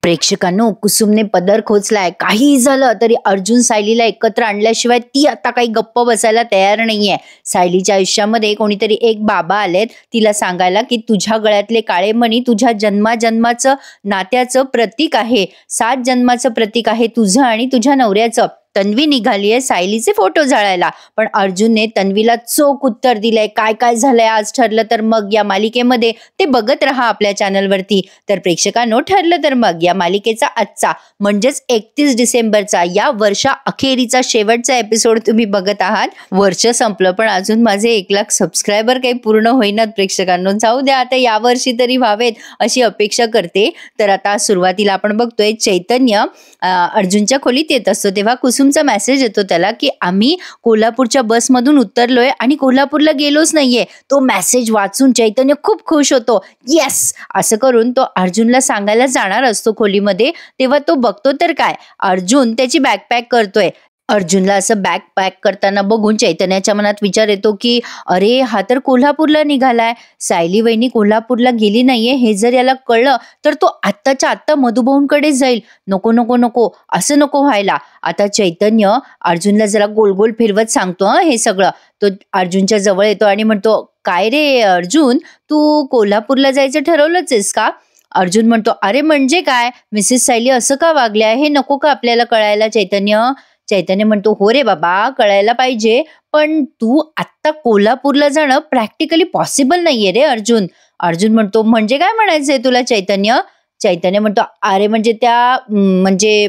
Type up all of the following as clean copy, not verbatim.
प्रेक्षकांनो, कुसुमने पदर खोचलाय. काहीही झालं तरी अर्जुन सायलीला एकत्र आणल्याशिवाय ती आता काही गप्प बसायला तयार नाहीये. सायलीच्या आयुष्यामध्ये कोणीतरी एक बाबा आलेत तिला सांगायला की तुझ्या गळ्यातले काळे मणी तुझ्या जन्माजन्माचं नात्याचं प्रतीक आहे. 7 जन्माचं प्रतीक आहे तुझं आणि तुझ्या नवऱ्याचं. तन्वी निघालीये सायलीचे फोटो जाळायला, पण अर्जुनने तन्वीला चोख उत्तर दिलंय. काय काय झालंय आज ठरलं तर मग या मालिकेमध्ये ते बघत राहा आपल्या चॅनलवरती. तर प्रेक्षकांनो, ठरलं तर मग या मालिकेचा आजचा म्हणजेच 31 डिसेंबरचा या वर्षा अखेरीचा शेवटचा एपिसोड तुम्ही बघत आहात. वर्ष संपलं पण अजून माझे 1 लाख सबस्क्रायबर काही पूर्ण होईनात प्रेक्षकांनो. जाऊ द्या, आता यावर्षी तरी व्हावेत अशी अपेक्षा करते. तर आता सुरुवातीला आपण बघतोय चैतन्य अर्जुनच्या खोलीत येत असतो तेव्हा कुसुमचा मेसेज येतो त्याला की आम्ही कोल्हापूरच्या बसमधून उतरलोय आणि कोल्हापूरला गेलोच नाहीये. तो मेसेज वाचून चैतन्य खूप खुश होतो. येस असं करून तो अर्जुनला सांगायला जाणार असतो खोलीमध्ये. तेव्हा तो बघतो तर काय, अर्जुन त्याची बॅग पॅक करतोय. अर्जुनला असं बॅग पॅक करताना बघून चैतन्याच्या मनात विचार येतो की अरे, हा तर कोल्हापूरला निघालाय. सायली वहिनी कोल्हापूरला गेली नाहीये हे जर याला कळलं तर तो आत्ताच्या आत्ता मधुभाऊंकडे जाईल. नको नको नको, असं नको व्हायला. आता चैतन्य अर्जुनला जरा गोल गोल फिरवत सांगतो हे सगळं. तो अर्जुनच्या जवळ येतो आणि म्हणतो, काय रे अर्जुन, तू कोल्हापूरला जायचं ठरवलंच आहेस का? अर्जुन म्हणतो, अरे म्हणजे काय, मिसेस सायली असं का वागल्या हे नको का आपल्याला कळायला? चैतन्य म्हणतो, हो रे बाबा, कळायला पाहिजे, पण तू आत्ता कोल्हापूरला जाणं प्रॅक्टिकली पॉसिबल नाहीये रे अर्जुन. अर्जुन म्हणतो, म्हणजे काय म्हणायचंय तुला चैतन्य म्हणतो, अरे म्हणजे त्या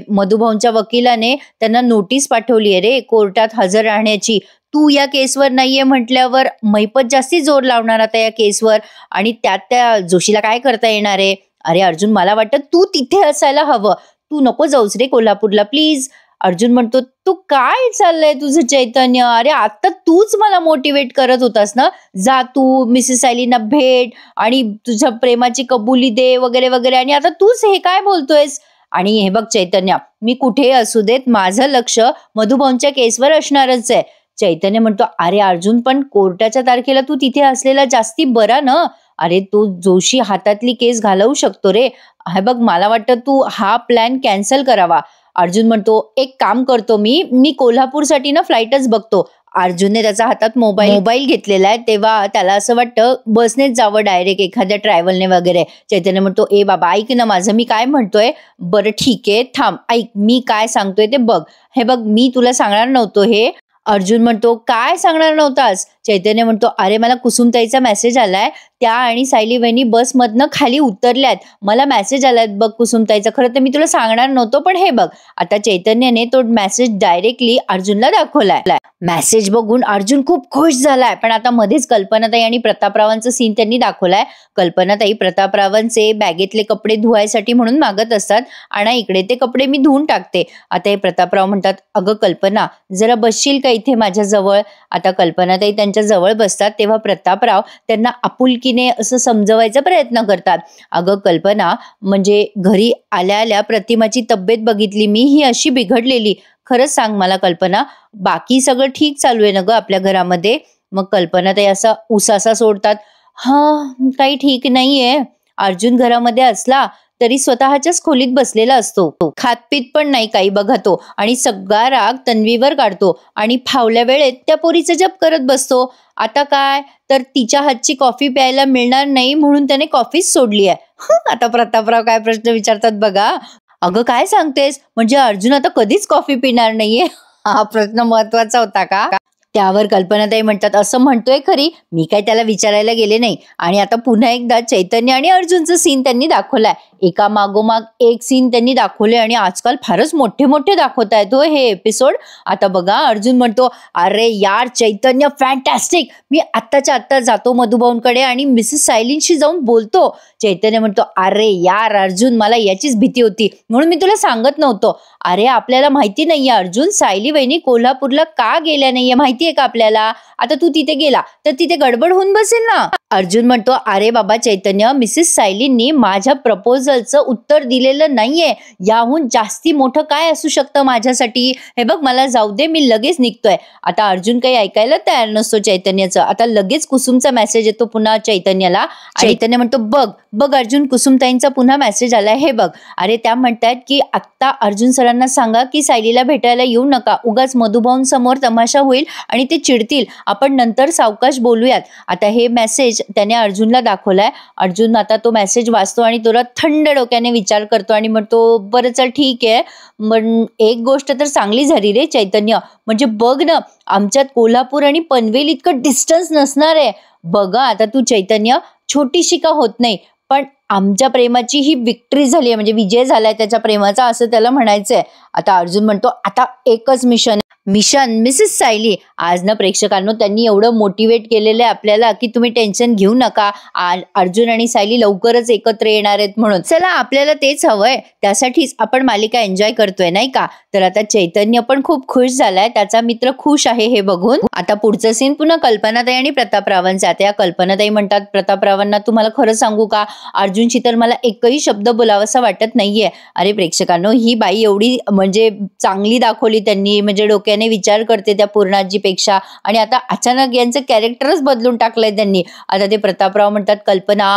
मधुभाऊंच्या वकिलाने त्यांना नोटीस पाठवली आहे रे कोर्टात हजर राहण्याची. तू या केसवर नाहीये म्हटल्यावर महिपत जास्ती जोर लावणार आता या केसवर, आणि त्यात त्या जोशीला काय करता येणार आहे? अरे अर्जुन, मला वाटतं तू तिथे असायला हवं. तू नको जाऊस रे कोल्हापूरला प्लीज. अर्जुन म्हणतो, तू काय चाललंय तुझं चैतन्य? अरे आता तूच मला मोटिवेट करत होतास ना, जा तू मिसेस सायलीना भेट आणि तुझ्या प्रेमाची कबुली दे वगैरे वगैरे, आणि आता तूच हे काय बोलतोयस? आणि हे बघ चैतन्य, मी कुठेही असू देत माझं लक्ष मधुभाऊंच्या केसवर असणारच आहे. चैतन्य म्हणतो, अरे अर्जुन, पण कोर्टाच्या तारखेला तू तिथे असलेला जास्ती बरा ना. अरे तो जोशी हातातली केस घालवू शकतो रे. हे बघ, मला वाटतं तू हा प्लॅन कॅन्सल करावा. अर्जुन म्हणतो, एक काम करतो मी कोल्हापूरसाठी ना फ्लाईटच बघतो. अर्जुनने त्याच्या हातात मोबाईल घेतलेला आहे तेव्हा त्याला असं वाटतं बसनेच जावं डायरेक्ट एखाद्या ट्रॅव्हलने वगैरे. चैतन्य म्हणतो, ए बाबा ऐक ना माझं, मी काय म्हणतोय. बरं ठीक आहे, थांब, ऐक मी काय सांगतोय ते बघ. हे बघ, मी तुला सांगणार नव्हतो हे. अर्जुन म्हणतो, काय सांगणार नव्हतास? चैतन्य म्हणतो, अरे मला कुसुमताईचा मेसेज आलाय, त्या आणि सायली वहिनी बसमधनं खाली उतरल्यात. मला मेसेज आलाय बघ कुसुमताईचा. खरं तर मी तुला सांगणार नव्हतो, पण हे बघ. आता चैतन्यने तो मेसेज डायरेक्टली अर्जुनला दाखवलाय. मेसेज बघून अर्जुन खूप खुश झालाय, पण आता मध्येच कल्पनाताई आणि प्रतापरावांचं सीन त्यांनी दाखवलाय. कल्पनाताई प्रतापरावांचे बॅगेतले कपडे धुवायसाठी म्हणून मागत असतात, आणि इकडे ते कपडे मी धुवून टाकते. आता हे प्रतापराव म्हणतात, अगं कल्पना, जरा बसशील का इथे माझ्या जवळ? आता कल्पनाताई त्यांच्या जवळ बसतात तेव्हा प्रतापराव त्यांना आपुलकीने असं समजवायचा प्रयत्न करतात. अगं कल्पना, म्हणजे घरी आल्या आल्या प्रतिमाची तब्येत बघितली मी, ही अशी बिघडलेली. खरंच सांग मला कल्पना, बाकी सगळं ठीक चालू आहे ना ग आपल्या घरामध्ये? मग कल्पनाताई असा उसासा सोडतात, हा काही ठीक नाहीये. अर्जुन घरामध्ये असला तरी स्वतःच्याच खोलीत बसलेला असतो, खातपीत पण नाही काही बघा तो, आणि सगळा राग तन्वीवर काढतो आणि फावल्या वेळेत त्या पोरीचं जप करत बसतो. आता काय तर तिच्या हातची कॉफी प्यायला मिळणार नाही म्हणून त्याने कॉफीच सोडली आहे. आता प्रतापराव काय प्रश्न विचारतात बघा. अगं काय सांगतेस, म्हणजे अर्जुन आता कधीच कॉफी पिणार नाहीये? हा प्रश्न महत्वाचा होता का? त्यावर कल्पनाताई म्हणतात, असं म्हणतोय खरी, मी काय त्याला विचारायला गेले नाही. आणि आता पुन्हा एकदा चैतन्य आणि अर्जुनचं सीन त्यांनी दाखवलाय. एका मागोमाग एक सीन त्यांनी दाखवले, आणि आजकाल फारच मोठे मोठे दाखवतायत हो हे एपिसोड. आता बघा, अर्जुन म्हणतो, अरे यार चैतन्य फॅन्टॅस्टिक, मी आत्ताच्या आत्ता जातो मधुभाऊंकडे आणि मिसेस सायलींशी जाऊन बोलतो. चैतन्य म्हणतो, अरे यार अर्जुन, मला याचीच भीती होती म्हणून मी तुला सांगत नव्हतो. अरे आपल्याला माहिती नाहीये अर्जुन, सायली वहिनी कोल्हापूरला का गेल्या नाहीये माहिती माहितीये का आपल्याला? आता तू तिथे गेला तर तिथे गडबड होऊन बसेल ना. अर्जुन म्हणतो, अरे बाबा चैतन्य, मिसेस सायलींनी माझ्या प्रपोजलचं उत्तर दिलेलं नाहीये. याहून जास्ती मोठं काय असू शकतं माझ्यासाठी? हे बघ, मला जाऊ दे, मी लगेच निघतोय. आता अर्जुन काही ऐकायला तयार नसतो चैतन्याचं. आता लगेच कुसुमचा मेसेज येतो पुन्हा चैतन्याला. चैतन्य म्हणतो, बघ बघ अर्जुन, कुसुमताईंचा पुन्हा मेसेज आलाय, हे बघ. अरे त्या म्हणतायत की आत्ता अर्जुन सरांना सांगा की सायलीला भेटायला येऊ नका, उगाच मधुभाऊंसमोर तमाशा होईल आणि ते चिडतील, आपण नंतर सावकाश बोलूयात. आता हे मेसेज त्याने अर्जुनला दाखवलाय. अर्जुन आता तो मेसेज वाचतो आणि थोडा थंड डोक्याने विचार करतो आणि म्हणतो, बरं चल ठीक आहे, पण एक गोष्ट तर चांगली झाली रे चैतन्य, म्हणजे बघ ना, आमच्यात कोल्हापूर आणि पनवेल इतकं डिस्टन्स नसणार आहे. बघा आता तू चैतन्य, छोटीशी का होत नाही, पण आमच्या प्रेमाची ही विक्ट्री झाली आहे, म्हणजे विजय झालाय त्याच्या प्रेमाचा, असं त्याला म्हणायचंय. आता अर्जुन म्हणतो, आता एकच मिशन मिसेस सायली. आज ना प्रेक्षकांनो, त्यांनी एवढं मोटिवेट केलेलं आहे आपल्याला की तुम्ही टेन्शन घेऊ नका, अर्जुन आणि सायली लवकरच एकत्र येणार आहेत म्हणून. चला, आपल्याला तेच हवंय, त्यासाठीच आपण मालिका एन्जॉय करतोय नाही का. तर आता चैतन्य पण खूप खुश झालाय, त्याचा मित्र खुश आहे हे बघून. आता पुढचं सीन पुन्हा कल्पनाताई आणि प्रतापरावांचे. आता या कल्पनाताई म्हणतात प्रतापरावांना, तुम्हाला खरं सांगू का, अर्जुनशी तर मला एकही शब्द बोलावासा वाटत नाहीये. अरे प्रेक्षकांनो, ही बाई एवढी म्हणजे चांगली दाखवली त्यांनी, म्हणजे डोक्याने विचार करते त्या पूर्णाजीपेक्षा, आणि आता अचानक यांचं कॅरेक्टरच बदलून टाकलंय त्यांनी. आता ते प्रतापराव म्हणतात, कल्पना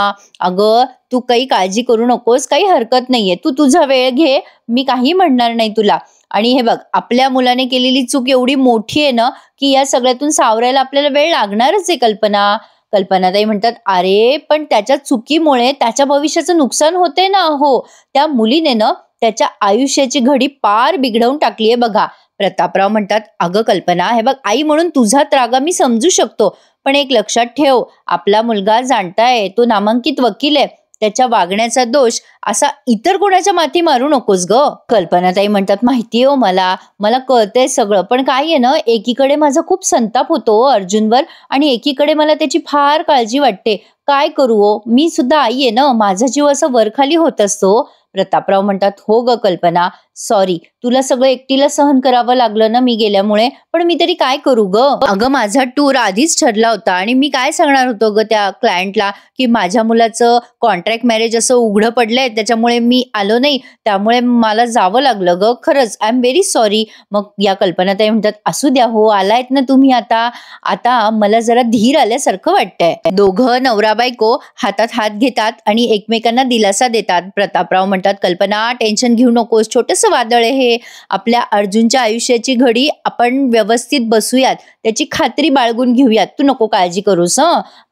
अगं तू काही काळजी करू नकोस, काही हरकत नाहीये, तू तुझा वेळ घे, मी काही म्हणणार नाही तुला. आणि हे बघ, आपल्या मुलाने केलेली चूक एवढी मोठी आहे ना की या सगळ्यातून सावरायला आपल्याला वेळ लागणारच आहे कल्पना. कल्पनाताई म्हणतात, अरे पण त्याच्या चुकीमुळे त्याच्या भविष्याचं नुकसान होते ना. हो, त्या मुलीने ना त्याच्या आयुष्याची घडी पार बिघडवून टाकलीये बघा. प्रतापराव म्हणतात, अगं कल्पना, हे बघ, आई म्हणून तुझा त्रागा मी समजू शकतो, पण एक लक्षात ठेव, आपला मुलगा जाणताय, तो नामांकित वकील आहे, त्याच्या वागण्याचा दोष असा इतर कोणाच्या माथी मारू नकोस ग. कल्पनाताई म्हणतात, माहितीये हो मला कळतंय सगळं, पण काय आहे ना, एकीकडे माझा खूप संताप होतो अर्जुनवर आणि एकीकडे मला त्याची फार काळजी वाटते. काय करू हो, मी सुद्धा आई आहे ना, माझा जीव असा वरखाली होत असतो. प्रतापराव म्हणतात, हो ग कल्पना, सॉरी, तुला सगळं एकटीला सहन करावं लागलं ना मी गेल्यामुळे, पण मी तरी काय करू ग. अगं माझा टूर आधीच ठरला होता आणि मी काय सांगणार होतो ग त्या क्लायंटला की माझ्या मुलाचं कॉन्ट्रॅक्ट मॅरेज असं उघडं पडलंय, त्याच्यामुळे मी आलो नाही, त्यामुळे मला जावं लागलं ग, खरंच आय एम व्हेरी सॉरी. मग या कल्पनाताई म्हणतात, असू द्या हो, आलायत ना तुम्ही, आता मला जरा धीर आल्यासारखं वाटतंय. दोघं नवरा बायको हातात हात घेतात आणि एकमेकांना दिलासा देतात. प्रतापराव म्हणतात, कल्पना टेन्शन घेऊ नकोस, छोटंसं वादळ आहे हे, आपल्या अर्जुनच्या आयुष्याची घडी आपण व्यवस्थित बसूयात, त्याची खात्री बाळगून घेऊयात, तू नको काळजी करूस.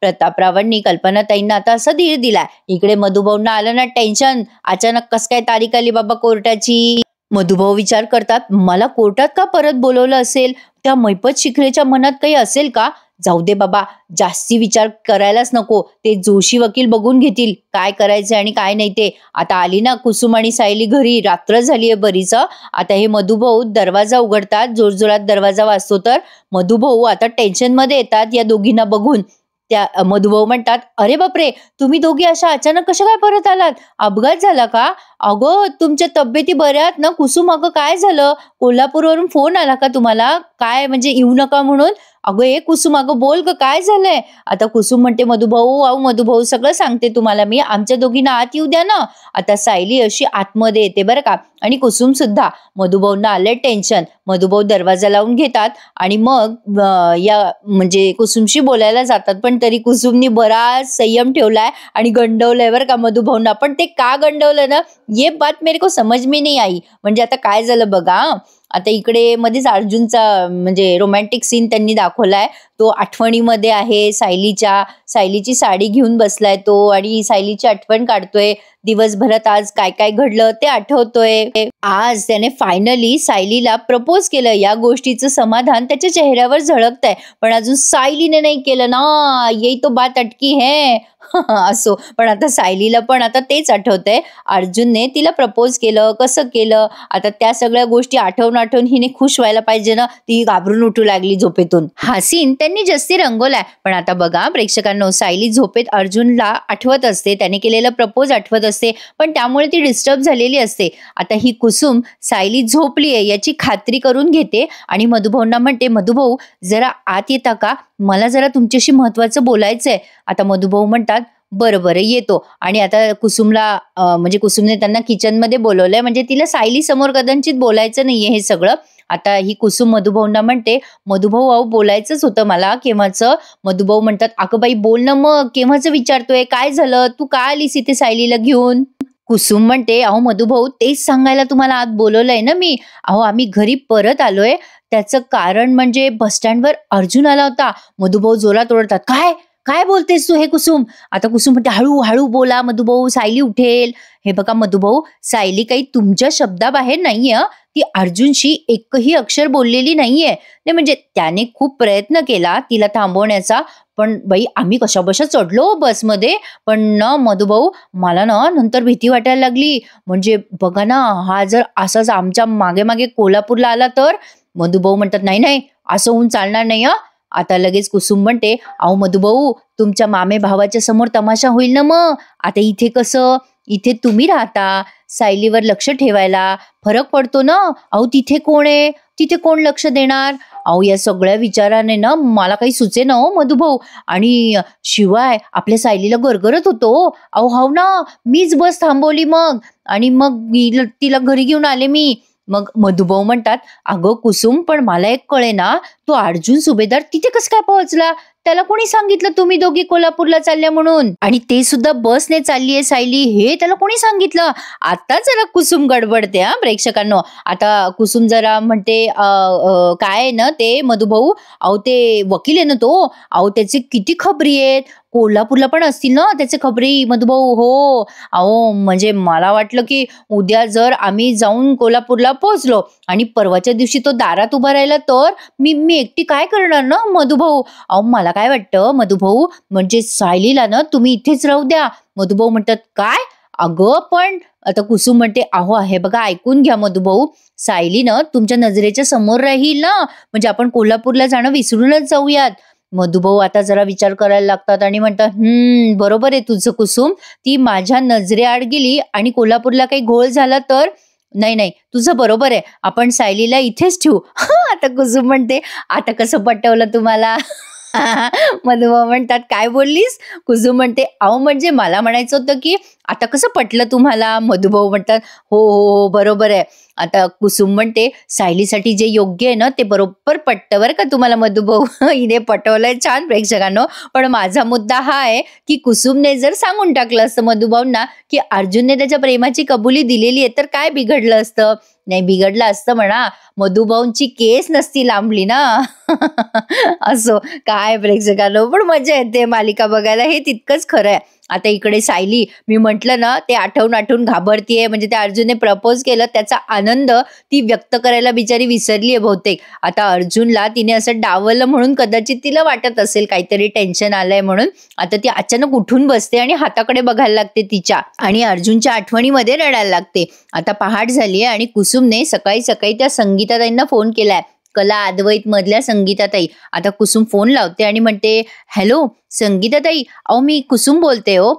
प्रतापरावांनी कल्पनाताईंना आता असा धीर दिलाय. इकडे मधुभाऊंना आलं ना टेन्शन, अचानक कस काय तारीख आली बाबा कोर्टाची. मधुभाऊ विचार करतात, मला कोर्टात का परत बोलवलं असेल, त्या मैपत शिखरेच्या मनात काही असेल का. जाऊ दे बाबा, जास्ती विचार करायलाच नको, ते जोशी वकील बघून घेतील काय करायचं आणि काय नाही ते. आता आली ना कुसुम आणि सायली घरी, रात्र झालीये बरीच. आता हे मधुभाऊ दरवाजा उघडतात, जोरजोरात दरवाजा वाजतो, तर मधुभाऊ आता टेन्शन मध्ये येतात या दोघींना बघून. त्या मधुभाऊ म्हणतात, अरे बापरे, तुम्ही दोघी अशा अचानक कशा काय परत आलात, अपघात झाला का. अगं तुमच्या तब्येती बऱ्या आहेत ना कुसुम, अगं काय झालं, कोल्हापूरवरून फोन आला का तुम्हाला, काय म्हणजे येऊ नका म्हणून. अगं ए कुसुम, अगं बोल ग, काय झालंय. आता कुसुम म्हणते, मधुभाऊ सगळं सांगते तुम्हाला मी, आमच्या दोघींना आत येऊ द्या ना. आता सायली अशी आतमध्ये येते बरं का, आणि कुसुम सुद्धा. मधुभाऊंना आले टेन्शन, मधुभाऊ दरवाजा लावून घेतात आणि मग या म्हणजे कुसुमशी बोलायला जातात, पण तरी कुसुमनी बराच संयम ठेवलाय आणि गंडवलंय बरं का मधुभाऊंना. पण ते का गंडवलं ना, ये बात मेरे को समझ में नहीं आई. म्हणजे आता काय झालं बघा, आता इकडे मध्येच अर्जुनचा म्हणजे रोमॅन्टिक सीन त्यांनी दाखवलाय, तो आठवणीमध्ये आहे सायलीची साडी घेऊन बसलाय तो आणि सायलीची आठवण काढतोय. दिवसभरात आज काय काय घडलं ते आठवतोय. आज त्याने फायनली सायलीला प्रपोज केलं, या गोष्टीचं समाधान त्याच्या चेहऱ्यावर झळकतंय, पण अजून सायलीने नाही केलं ना, येई तो बात अटकी है. असो, पण आता सायलीला पण आता तेच आठवतंय, अर्जुनने तिला प्रपोज केलं, कसं केलं. आता त्या सगळ्या गोष्टी आठवून हिने खुश व्हायला पाहिजे ना, ती घाबरून उठू लागली झोपेतून. हा सीन त्यांनी जास्ती रंगवलाय. पण आता बघा प्रेक्षकांनो, सायली झोपेत अर्जुनला आठवत असते, त्याने केलेलं प्रपोज आठवत असते, पण त्यामुळे ती डिस्टर्ब झालेली असते. आता ही कुसुम सायली झोपली आहे याची खात्री करून घेते आणि मधुभाऊंना म्हणते, मधुभाऊ जरा आत येता का, मला जरा तुमच्याशी महत्वाचं बोलायचंय. आता मधुभाऊ म्हणतात, बरं बरं येतो. आणि आता कुसुमला म्हणजे कुसुमने त्यांना किचनमध्ये बोलवलंय, म्हणजे तिला सायली समोर कदाचित बोलायचं नाहीये हे सगळं. आता ही कुसुम मधुभाऊंना म्हणते, मधुभाऊ अहो बोलायचंच होतं मला केव्हाचं. मधुभाऊ म्हणतात, अगं बाई बोल ना मग, केव्हाचं विचारतोय, काय झालं, तू का आलीस इथे सायलीला घेऊन. कुसुम म्हणते, अहो मधुभाऊ तेच सांगायला तुम्हाला आत बोलवलंय ना मी. अहो आम्ही घरी परत आलोय, त्याचं कारण म्हणजे बस स्टँडवर अर्जुन आला होता. मधुभाऊ जोरात ओरडतात, काय काय बोलतेस तू हे कुसुम. आता कुसुम म्हणते, हळू हळू बोला मधुभाऊ, सायली उठेल. हे बघा मधुभाऊ, सायली काही तुमच्या शब्दाबाहेर नाहीये. ती अर्जुनशी एकही अक्षर बोललेली नाहीये. नाही म्हणजे त्याने खूप प्रयत्न केला तिला थांबवण्याचा, पण बाई आम्ही कशाबशा चढलो बसमध्ये. पण ना मधुभाऊ मला ना नंतर भीती वाटायला लागली. म्हणजे बघा ना, हा जर असाच आमच्या मागे मागे कोल्हापूरला आला तर. मधुभाऊ म्हणतात, नाही नाही असं होऊन चालणार नाही. आता लगेच कुसुम म्हणते, अहो मधुभाऊ तुमच्या मामे भावाच्या समोर तमाशा होईल ना मग. आता इथे कसं, इथे तुम्ही राहता, सायलीवर लक्ष ठेवायला फरक पडतो ना. अहो तिथे कोण आहे, तिथे कोण लक्ष देणार. अहो या सगळ्या विचाराने ना मला काही सुचे ना हो मधुभाऊ. आणि शिवाय आपल्या सायलीला गरगरत होतो. अहो हाव ना, मीच बस थांबवली मग, आणि मग तिला घरी घेऊन आले मी. मग मधुभाऊ म्हणतात, अगं कुसुम पण मला एक कळे ना, तो अर्जुन सुभेदार तिथे कसं काय पोहोचला, त्याला कोणी सांगितलं तुम्ही दोघी कोल्हापूरला चालल्या म्हणून, आणि ते सुद्धा बसने चालली आहे सायली, हे त्याला कोणी सांगितलं. आता जरा कुसुम गडबडते प्रेक्षकांनो. आता कुसुम जरा म्हणते, काय आहे ना ते मधुभाऊ, अहो ते वकील आहे ना तो, अहो त्याचे किती खबरी आहेत, कोल्हापूरला पण असतील ना त्याचे खबरी मधुभाऊ. हो अहो म्हणजे मला वाटलं की उद्या जर आम्ही जाऊन कोल्हापूरला पोहोचलो आणि परवाच्या दिवशी तो दारात उभा राहिला तर मी एकटी काय करणार ना मधुभाऊ. अहो मला काय वाटतं मधुभाऊ, म्हणजे सायलीला ना तुम्ही इथेच राहू द्या. मधुभाऊ म्हणतात, काय अगं पण. आता कुसुम म्हणते, अहो हे बघा ऐकून घ्या मधुभाऊ, सायली ना तुमच्या नजरेच्या समोर राहील ना, म्हणजे आपण कोल्हापूरला जाणं विसरूनच जाऊयात. मधुभाऊ आता जरा विचार करायला लागतात आणि म्हणतात, बरोबर आहे तुझं कुसुम, ती माझ्या नजरेआड गेली आणि कोल्हापूरला काही घोळ झाला तर. नाही नाही तुझं बरोबर आहे, आपण सायलीला इथेच ठेवू. आता कुसुम म्हणते, आता कसं पटवलं तुम्हाला. मधुभाऊ म्हणतात, काय बोललीस. कुसुम म्हणते, अहो म्हणजे मला म्हणायचं होतं की आता कसं पटलं तुम्हाला. मधुभाऊ म्हणतात, हो हो हो बरोबर आहे. आता कुसुम म्हणते, सायलीसाठी जे योग्य आहे ना ते बरोबर पटतं बरं का तुम्हाला मधुभाऊ. हिने पटवलंय छान प्रेक्षकांनो. पण माझा मुद्दा हा आहे की कुसुमने जर सांगून टाकलं असतं मधुभाऊंना की अर्जुनने त्याच्या प्रेमाची कबुली दिलेली आहे तर काय बिघडलं असतं. नाही बिघडलं असतं म्हणा, मधुभाऊंची केस नसती लांबली ना. असो काय प्रेक्षकांनो, पण मजा येते मालिका बघायला, हे तितकंच खरं आहे. आता इकडे सायली, मी म्हंटल ना ते आठवून आठवून घाबरतीये, म्हणजे त्या अर्जुनने प्रपोज केलं त्याचा आनंद ती व्यक्त करायला बिचारी विसरली आहे बहुतेक. आता अर्जुनला तिने असं डावललं म्हणून कदाचित तिला वाटत असेल काहीतरी टेन्शन आलंय म्हणून. आता ती अचानक उठून बसते आणि हाताकडे बघायला लागते तिच्या, आणि अर्जुनच्या आठवणीमध्ये रडायला लागते. आता पहाट झालीये आणि कुसुमने सकाळी सकाळी त्या संगीताताईंना फोन केलाय, कला अद्वैत मधल्या संगीताताई. आता कुसुम फोन लावते आणि म्हणते, हॅलो संगीताताई, अहो मी कुसुम बोलते हो.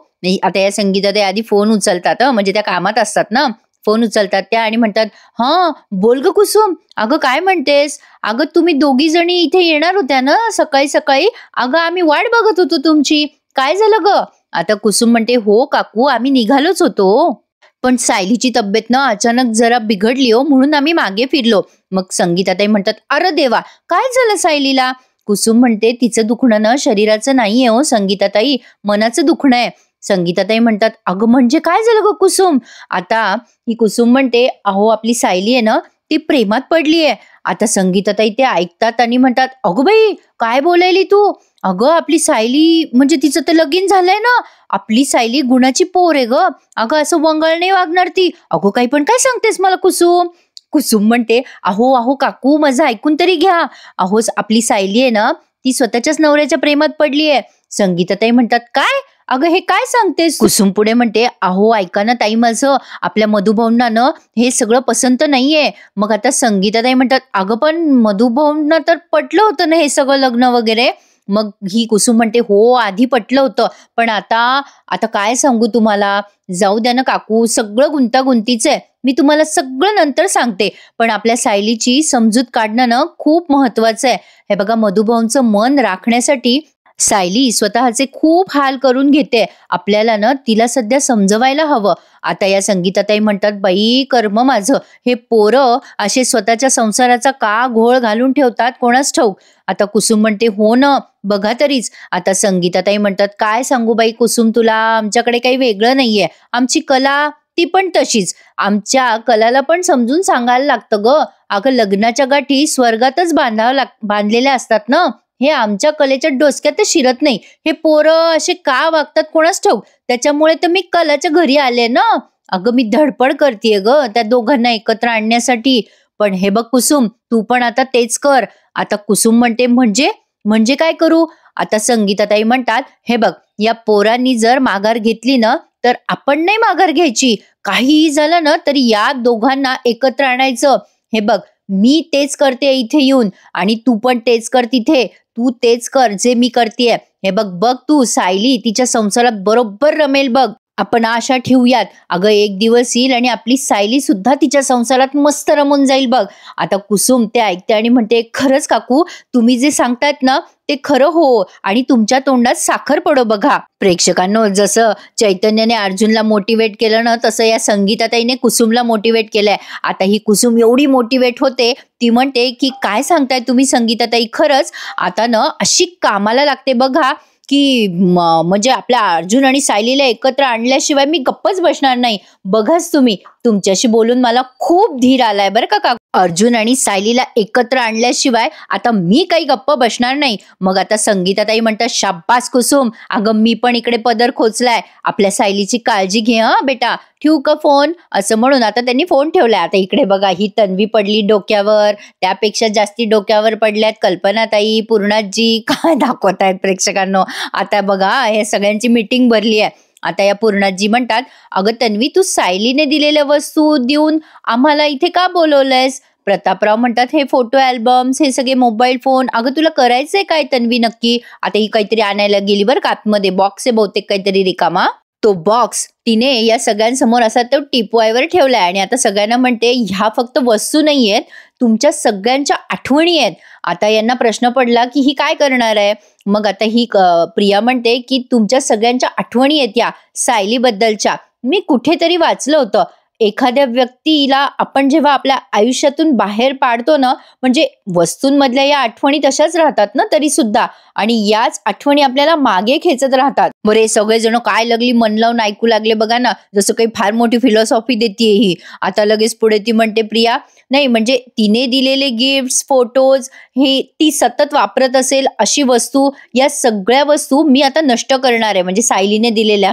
आता या संगीताताई आधी फोन उचलतात, म्हणजे त्या कामात असतात ना, फोन उचलतात त्या आणि म्हणतात, हा बोल ग कुसुम, अगं काय म्हणतेस. अगं तुम्ही दोघी जणी इथे येणार होत्या ना सकाळी सकाळी, अगं आम्ही वाट बघत होतो तुमची, काय झालं ग. आता कुसुम म्हणते, हो काकू आम्ही निघालोच होतो, पण सायलीची तब्येत ना अचानक जरा बिघडली हो, म्हणून आम्ही मागे फिरलो. मग संगीताताई म्हणतात, अरे देवा काय झालं सायलीला. कुसुम म्हणते, तिचं दुखणं ना शरीराचं नाहीये हो संगीताताई, मनाचं दुखणं आहे. संगीताताई म्हणतात, अगं म्हणजे काय झालं ग कुसुम. आता ही कुसुम म्हणते, अहो आपली सायली आहे ना ती प्रेमात पडली आहे. आता संगीताताई ते ऐकतात आणि म्हणतात, अगं बाई काय बोलायली तू. अगं आपली सायली म्हणजे तिचं तर लगीन झालंय ना, आपली सायली गुणाची पोर आहे ग, अगं असं वंगळ नाही वागणार ती. अगं काही पण काय सांगतेस मला कुसुम. कुसुम म्हणते, अहो अहो काकू माझं ऐकून तरी घ्या, अहो आपली सायली आहे ना ती स्वतःच्याच नवऱ्याच्या प्रेमात पडली आहे. संगीताताई म्हणतात, काय अगं हे काय सांगतेस. कुसुम पुढे म्हणते, अहो ऐका ना ताई माझं, आपल्या मधुभाऊंना ना हे सगळं पसंत नाहीये. मग आता संगीताताई म्हणतात, अगं पण मधुभाऊंना तर पटलं होतं ना हे सगळं लग्न वगैरे. मग ही कुसुम म्हणते, हो आधी पटलं होतं, पण आता आता काय सांगू तुम्हाला, जाऊ द्या ना काकू, सगळं गुंतागुंतीचं आहे. मी तुम्हाला सगळं नंतर सांगते, पण आपल्या सायलीची समजूत काढणं ना खूप महत्वाचं आहे. हे बघा, मधुभाऊंचं मन राखण्यासाठी सायली स्वतःचे खूप हाल करून घेते. आपल्याला ना तिला सध्या समजवायला हवं. आता या संगीताताई म्हणतात, बाई कर्म माझं, हे पोरं असे स्वतःच्या संसाराचा का घोळ घालून ठेवतात कोणास ठाऊक. आता कुसुम म्हणते, हो ना, बघा तरीच. आता संगीताताई म्हणतात, काय सांगू बाई कुसुम तुला, आमच्याकडे काही वेगळं नाहीये, आमची कला ती पण तशीच. आमच्या कलाला पण समजून सांगायला लागतं ग. अगं, लग्नाच्या गाठी स्वर्गातच बांधलेल्या असतात ना. हे आमच्या कलेच्या डोसक्यात शिरत नाही. हे पोरं असे का वागतात कोणास ठाऊक. त्याच्यामुळे तर मी कलाच्या घरी आले ना. अगं, मी धडपड करतेय ग त्या दोघांना एकत्र आणण्यासाठी. पण हे बघ कुसुम, तू पण आता तेच कर. आता कुसुम म्हणते, म्हणजे म्हणजे काय करू. आता संगीताताई म्हणतात, हे बघ, या पोरांनी जर माघार घेतली ना, तर आपण नाही माघार घ्यायची. काहीही झालं ना तरी या दोघांना एकत्र आणायचं. हे बघ, मी तेच करते इथे येऊन, आणि तू पण तेच कर तिथे. तू तेच कर जे मी करतेय. हे बघ बघ, तू सायली तिच्या संसारात बरोबर रमेल बघ. आपण आशा ठेवूयात. अगं, एक दिवस येईल आणि आपली सायली सुद्धा तिच्या संसारात मस्त रमून जाईल बघ. आता कुसुम ते ऐकते आणि म्हणते, खरंच काकू, तुम्ही जे सांगतायत ना ते खरं हो, आणि तुमच्या तोंडात साखर पडो बघा. प्रेक्षकांनो, जसं चैतन्याने अर्जुनला मोटिवेट केलं ना, तसं या संगीताताईने कुसुमला मोटिवेट केलंय. आता ही कुसुम एवढी मोटिवेट होते, ती म्हणते की काय सांगताय तुम्ही संगीताताई, खरंच आता ना अशी कामाला लागते बघा की म्हणजे आपल्या अर्जुन आणि सायलीला एकत्र आणल्याशिवाय मी गप्पच बसणार नाही. बघाच तुम्ही, तुमच्याशी बोलून मला खूप धीर आलाय बरं का. अर्जुन आणि सायलीला एकत्र आणल्याशिवाय आता मी काही गप्प बसणार नाही. मग आता संगीताताई म्हणतात, शाब्बास कुसुम, अगं मी पण इकडे पदर खोचलाय. आपल्या सायलीची काळजी घे हा बेटा, ठेवू का फोन, असं म्हणून आता त्यांनी फोन ठेवलाय. आता इकडे बघा, ही तन्वी पडली डोक्यावर, त्यापेक्षा जास्ती डोक्यावर पडल्यात कल्पनाताई, पूर्णाजी. काय दाखवतायत प्रेक्षकांनो. आता बघा, हे सगळ्यांची मीटिंग भरली आहे. आता या पूर्णाजी म्हणतात, अगं तन्वी, तू सायलीने दिलेल्या वस्तू देऊन आम्हाला इथे का बोलवलंयस. प्रतापराव म्हणतात, हे फोटो अल्बम्स, हे सगळे मोबाईल फोन, अगं तुला करायचंय काय तन्वी नक्की. आता ही काहीतरी आणायला गेली बरं का आतमध्ये, बॉक्स आहे बहुतेक काहीतरी रिकामा. तो बॉक्स तिने या सगळ्यांसमोर असा तो टिपवायवर ठेवलाय, आणि आता सगळ्यांना म्हणते, ह्या फक्त वस्तू नाहीयेत, तुमच्या सगळ्यांच्या आठवणी आहेत. आता यांना प्रश्न पडला की ही काय करणार आहे. मग आता ही प्रिया म्हणते की तुमच्या सगळ्यांच्या आठवणी आहेत या सायलीबद्दलच्या. मी कुठेतरी वाचलं होतं, एखाद्या व्यक्तीला आपण जेव्हा आपल्या आयुष्यातून बाहेर पाडतो ना, म्हणजे वस्तूंमधल्या या आठवणी तशाच राहतात ना तरी सुद्धा, आणि याच आठवणी आपल्याला मागे खेचत राहतात. बरे, सगळेजण काय लागली मन लावून ऐकू लागले बघा ना, जसं काही फार मोठी फिलॉसॉफी देतीये ही. आता लगेच पुढे ती म्हणते, प्रिया, नाही म्हणजे तिने दिलेले गिफ्ट्स, फोटोज, हे ती सतत वापरत असेल अशी वस्तू, या सगळ्या वस्तू मी आता नष्ट करणार आहे, म्हणजे सायलीने दिलेल्या.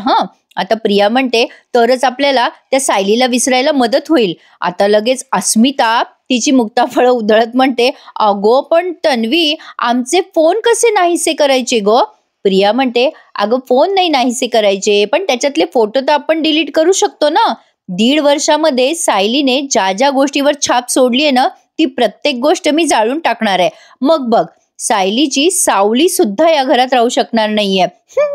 आता प्रिया म्हणते, तरच आपल्याला त्या सायलीला विसरायला मदत होईल. आता लगेच अस्मिता तिची मुक्ताफळं उधळत म्हणते, अगो पण तन्वी, आमचे फोन कसे नाहीसे करायचे गो. प्रिया म्हणते, अगं फोन नाही नाहीसे करायचे, पण त्याच्यातले फोटो तर आपण डिलीट करू शकतो ना. 1.5 वर्षामध्ये सायलीने ज्या ज्या गोष्टीवर छाप सोडली आहे ना, ती प्रत्येक गोष्ट मी जाळून टाकणार आहे. मग बघ, सायलीची सावली सुद्धा या घरात राहू शकणार नाहीये.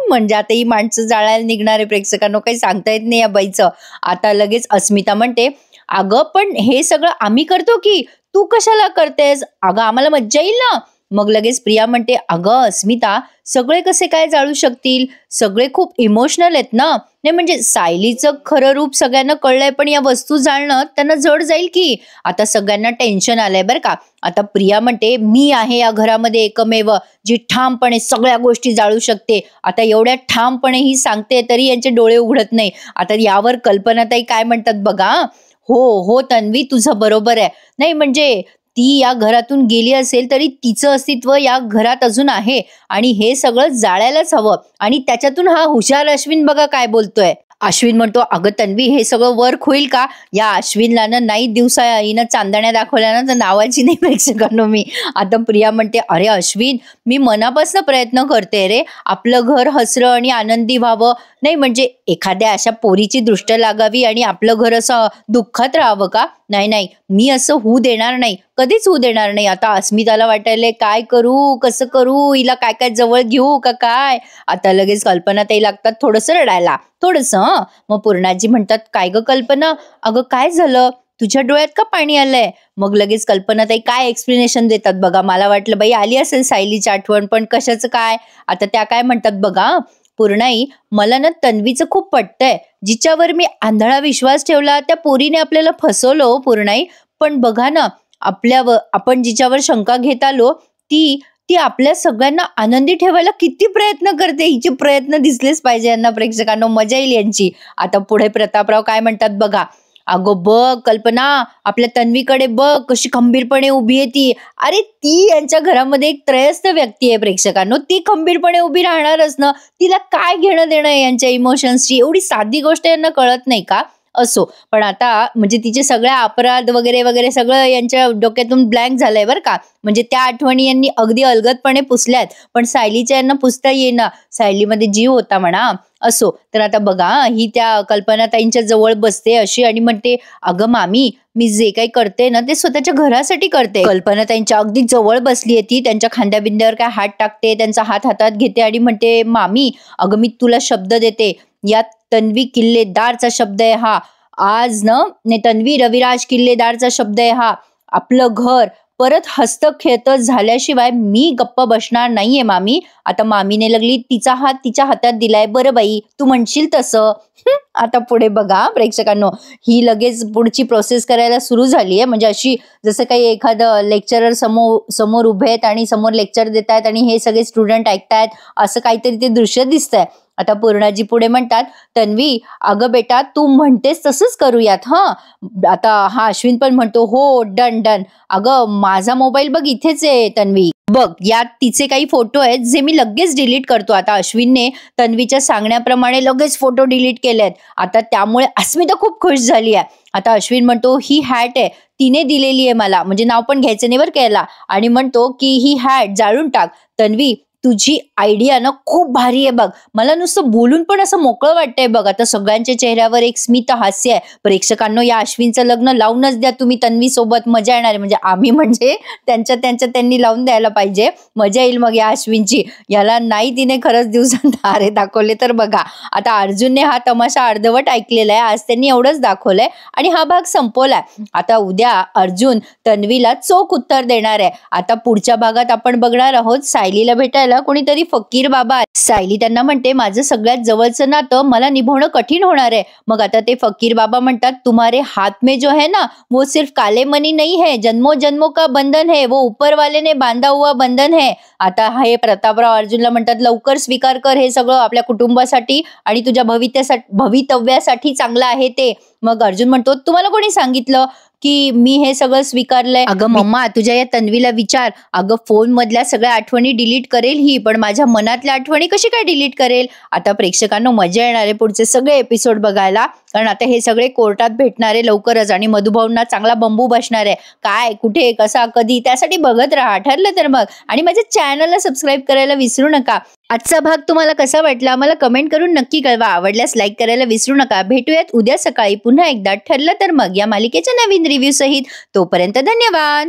म्हणजे आता ही माणसं जाळायला निघणारे प्रेक्षकांनो, काही सांगता येत नाही या बाईचं. आता लगेच अस्मिता म्हणते, अगं पण हे सगळं आम्ही करतो की तू कशाला करतेस, अगं आम्हाला मज्जा येईल ना. मग लगेच प्रिया म्हणते, अगं अस्मिता, सगळे कसे काय जाळू शकतील, सगळे खूप इमोशनल आहेत ना. नाही म्हणजे सायलीचं खरं रूप सगळ्यांना कळलंय, पण या वस्तू जाळणं त्यांना जड जाईल की. आता सगळ्यांना टेन्शन आलंय बरं का. आता प्रिया म्हणते, मी आहे या घरामध्ये एकमेव जी ठामपणे सगळ्या गोष्टी जाळू शकते. आता एवढ्या ठामपणे ही सांगते तरी यांचे डोळे उघडत नाही. आता यावर कल्पनाताई काय म्हणतात बघा. हो हो तन्वी, तुझं बरोबर आहे. नाही म्हणजे ती या घरातून गेली असेल तरी तिचं अस्तित्व या घरात अजून आहे, आणि हे सगळं जाळायलाच हवं. आणि त्याच्यातून हा हुशार अश्विन बघा काय बोलतोय. अश्विन म्हणतो, अगं तन्वी, हे सगळं वर्क होईल का. या अश्विनला ना नाही दिवसा हिनं चांदण्या दाखवल्या ना तर नावाची नाही प्रेक्षकांनो मी. आता प्रिया म्हणते, अरे अश्विन, मी मनापासून प्रयत्न करते रे, आपलं घर हसरं आणि आनंदी व्हावं. नाही म्हणजे एखाद्या अशा पोरीची दृष्ट लागावी आणि आपलं घर असं दुःखात राहावं का? नाही नाही, मी असं होऊ देणार नाही, कधीच होऊ देणार नाही. आता अस्मिताला वाटायलंय काय करू, कसं करू, हिला काय काय जवळ घेऊ का काय. आता लगेच कल्पना ताई लागतात थोडंसं रडायला, थोडंसं. मग पूर्णाजी म्हणतात काय ग कल्पना, अगं काय झालं, तुझ्या डोळ्यात का पाणी आलंय? मग लगेच कल्पनाताई काय एक्सप्लेनेशन देतात बघा. मला वाटलं बाई आली असेल सायलीची आठवण, पण कशाचं काय. आता त्या काय म्हणतात बघा, पूर्णाई, मला ना तन्वीचं खूप पटतंय. जिच्यावर मी आंधळा विश्वास ठेवला त्या पोरीने आपल्याला फसवलं हो पूर्णाई. पण बघा ना, आपण जिच्यावर शंका घेत आलो ती ती आपल्या सगळ्यांना आनंदी ठेवायला किती प्रयत्न करते. हिचे प्रयत्न दिसलेच पाहिजे यांना प्रेक्षकांना, मजा येईल यांची. आता पुढे प्रतापराव काय म्हणतात बघा, अगो बघ कल्पना, आपल्या तन्वीकडे बघ कशी खंबीरपणे उभी आहे ती. अरे ती यांच्या घरामध्ये एक त्रयस्थ व्यक्ती आहे प्रेक्षकांनो, ती खंबीरपणे उभी राहणारच ना. तिला काय घेणं देणं आहे यांच्या इमोशन्सची, एवढी साधी गोष्ट यांना कळत नाही का. असो, पण आता म्हणजे तिचे सगळे अपराध वगैरे वगैरे सगळं यांच्या डोक्यातून ब्लँक झालंय बरं का. म्हणजे त्या आठवणी यांनी अगदी अलगदपणे पुसल्यात, पण सायलीच्या यांना पुसता येईना. सायलीमध्ये जीव होता म्हणा. असो, तर आता बघा ही त्या कल्पनाताईंच्या जवळ बसते अशी आणि म्हणते, अगं मामी, मी जे काही करते ना ते स्वतःच्या घरासाठी करते. कल्पनाताईंच्या अगदी जवळ बसली आहे ती, त्यांच्या खांद्याबिंद्यावर काय हात टाकते, त्यांचा हात हातात घेते आणि म्हणते, मामी अगं मी तुला शब्द देते, या तन्वी किल्लेदारचा शब्द आहे हा. आज न तन्वी रविराज किल्लेदारचा शब्द आहे हा. आपलं घर परत हस्तक्षेप झाल्याशिवाय मी गप्प बसणार नाहीये मामी. आता मामीने लागली तिचा हात तिच्या हातात दिलाय, बरं बाई तू म्हणशील तसं. आता पुढे बघा प्रेक्षकांनो, ही लगेच पुढची प्रोसेस करायला सुरू झाली आहे. म्हणजे अशी जसं काही एखादं लेक्चरर समोर उभे आहेत आणि समोर लेक्चर देत आहेत आणि हे सगळे स्टुडंट ऐकतायत, असं काहीतरी ते दृश्य दिसतंय. आता पूर्णाजी पुढे म्हणतात, तन्वी अगं बेटा तू म्हणतेस तसंच करूयात. आता हा अश्विन पण म्हणतो, हो डन डन. अगं माझा मोबाईल बघ इथेच आहे तन्वी, बघ यात तिचे काही फोटो आहेत जे मी लगेच डिलीट करतो. आता अश्विनने तन्वीच्या सांगण्याप्रमाणे लगेच फोटो डिलीट केलेत. आता त्यामुळे अस्मिता खूप खुश झाली आहे. आता अश्विन म्हणतो, ही हॅट आहे तिने दिलेली आहे मला, म्हणजे नाव पण घ्यायचं नाही बरं केला, आणि म्हणतो की ही हॅट जाळून टाक. तन्वी तुझी आयडिया ना खूप भारी आहे बघ, मला नुसतं बोलून पण असं मोकळं वाटतंय बघ. आता सगळ्यांच्या चेहऱ्यावर एक स्मित हास्य आहे. प्रेक्षकांनो, या अश्विनचं लग्न लावूनच द्या तुम्ही तन्वी सोबत, मजा येणार आहे. म्हणजे आम्ही म्हणजे त्यांनी लावून द्यायला पाहिजे, मजा येईल मग या अश्विनची. याला नाही तिने खरंच दिवसांत तारे दाखवले तर बघा. आता अर्जुनने हा तमाशा अर्धवट ऐकलेला आहे, आज त्यांनी एवढंच दाखवलंय आणि हा भाग संपवलाय. आता उद्या अर्जुन तन्वीला चोख उत्तर देणार आहे. आता पुढच्या भागात आपण बघणार आहोत सायलीला भेटायला कोणीतरी फकीर बाबा. सायली त्यांना म्हणते, माझं सगळ्यात जवळचं नातं मला निभावणं कठीण होणार आहे. मग आता ते फकीर बाबा म्हणतात, तुम्हारे हाथ में जो है ना वो सिर्फ काले मनी नहीं है, जन्मों जन्मों का बंधन है, वो ऊपर वाले ने बांधा हुआ बंधन है. आता हे प्रतापराव अर्जुनला म्हणतात, लवकर स्वीकार कर, हे सगळं आपल्या कुटुंबासाठी आणि तुझ्या भवितव्यासाठी चांगलं आहे ते. मग अर्जुन म्हणतो, तुम्हाला कोणी सांगितलं की मी हे सगळं स्वीकारलंय? अगं मम्मा, तुझ्या या तन्वीला विचार. अगं फोन मधल्या सगळ्या आठवणी डिलीट करेल ही, पण माझ्या मनातल्या आठवणी कशी काय डिलीट करेल. आता प्रेक्षकांना मजा येणार आहे पुढचे सगळे एपिसोड बघायला, कारण आता हे सगळे कोर्टात भेटणारे लवकरच आणि मधुभाऊंना चांगला बंबू बसणार आहे. काय कुठे कसा कधी त्यासाठी बघत राहा, ठरलं तर मग. आणि माझ्या चॅनलला सबस्क्राईब करायला विसरू नका. आजचा भाग तुम्हाला कसा वाटला मला कमेंट करून नक्की कळवा. आवडल्यास लाईक करायला विसरू नका. भेटूयात उद्या सकाळी पुन्हा एकदा, ठरलं तर मग, या मालिकेच्या नवीन रिव्ह्यू सहित. तोपर्यंत धन्यवाद.